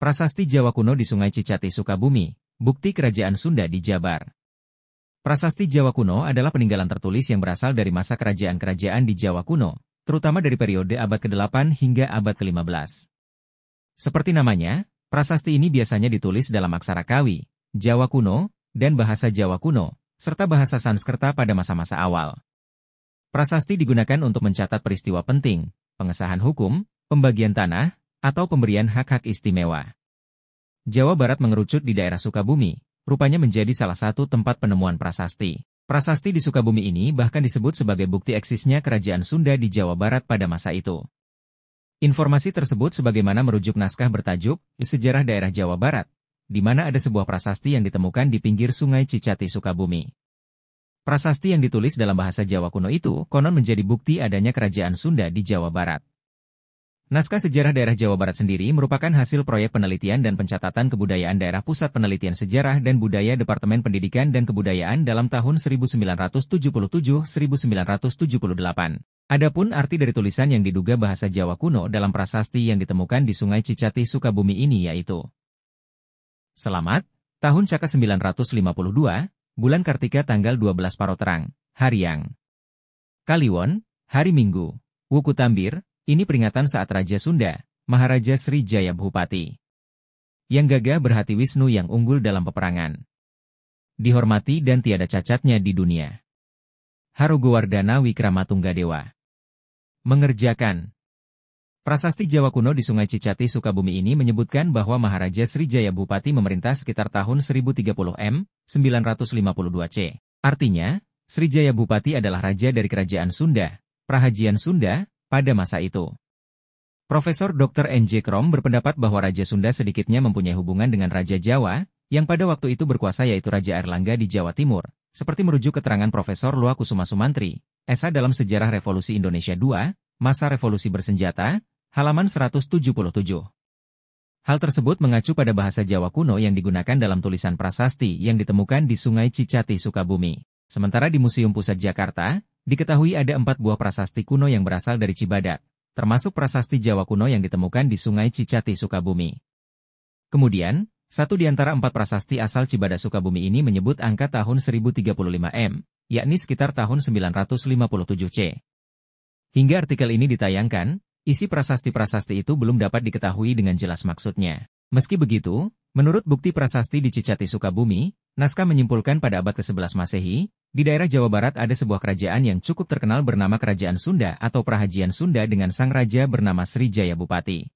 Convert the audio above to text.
Prasasti Jawa kuno di Sungai Cicati, Sukabumi, bukti kerajaan Sunda di Jabar. Prasasti Jawa kuno adalah peninggalan tertulis yang berasal dari masa kerajaan-kerajaan di Jawa kuno, terutama dari periode abad ke-8 hingga abad ke-15. Seperti namanya, prasasti ini biasanya ditulis dalam aksara Kawi, Jawa kuno, dan bahasa Jawa kuno, serta bahasa Sanskerta pada masa-masa awal. Prasasti digunakan untuk mencatat peristiwa penting, pengesahan hukum, pembagian tanah, atau pemberian hak-hak istimewa. Jawa Barat mengerucut di daerah Sukabumi, rupanya menjadi salah satu tempat penemuan prasasti. Prasasti di Sukabumi ini bahkan disebut sebagai bukti eksisnya kerajaan Sunda di Jawa Barat pada masa itu. Informasi tersebut sebagaimana merujuk naskah bertajuk Sejarah Daerah Jawa Barat, di mana ada sebuah prasasti yang ditemukan di pinggir Sungai Cicati, Sukabumi. Prasasti yang ditulis dalam bahasa Jawa kuno itu konon menjadi bukti adanya kerajaan Sunda di Jawa Barat. Naskah Sejarah Daerah Jawa Barat sendiri merupakan hasil proyek penelitian dan pencatatan kebudayaan daerah Pusat Penelitian Sejarah dan Budaya Departemen Pendidikan dan Kebudayaan dalam tahun 1977-1978. Adapun arti dari tulisan yang diduga bahasa Jawa kuno dalam prasasti yang ditemukan di Sungai Cicati, Sukabumi ini yaitu: Selamat, tahun Caka 952, bulan Kartika tanggal 12 Paroterang, Hariang. Kaliwon, hari Minggu, Wuku Tambir, ini peringatan saat Raja Sunda, Maharaja Sri Jaya Bhupati, yang gagah berhati Wisnu yang unggul dalam peperangan, dihormati dan tiada cacatnya di dunia. Harogowardhana Wikramatunggadewa. Mengerjakan. Prasasti Jawa kuno di Sungai Cicati, Sukabumi ini menyebutkan bahwa Maharaja Sri Jaya Bhupati memerintah sekitar tahun 1030 M, 952 C. Artinya, Sri Jaya Bhupati adalah raja dari kerajaan Sunda, Prahajian Sunda, pada masa itu. Profesor Dr. N.J. Krom berpendapat bahwa Raja Sunda sedikitnya mempunyai hubungan dengan Raja Jawa, yang pada waktu itu berkuasa yaitu Raja Airlangga di Jawa Timur, seperti merujuk keterangan Profesor Lua Kusuma Sumantri, Esa dalam Sejarah Revolusi Indonesia II, Masa Revolusi Bersenjata, halaman 177. Hal tersebut mengacu pada bahasa Jawa kuno yang digunakan dalam tulisan prasasti yang ditemukan di Sungai Cicati, Sukabumi. Sementara di Museum Pusat Jakarta, diketahui ada 4 buah prasasti kuno yang berasal dari Cibadak, termasuk prasasti Jawa kuno yang ditemukan di Sungai Cicati, Sukabumi. Kemudian, satu di antara 4 prasasti asal Cibadak Sukabumi ini menyebut angka tahun 1035 M, yakni sekitar tahun 957 C. Hingga artikel ini ditayangkan, isi prasasti-prasasti itu belum dapat diketahui dengan jelas maksudnya. Meski begitu, menurut bukti prasasti di Cicati, Sukabumi, naskah menyimpulkan pada abad ke-11 Masehi, di daerah Jawa Barat ada sebuah kerajaan yang cukup terkenal bernama Kerajaan Sunda atau Prahajian Sunda dengan sang raja bernama Sri Jaya Bhupati.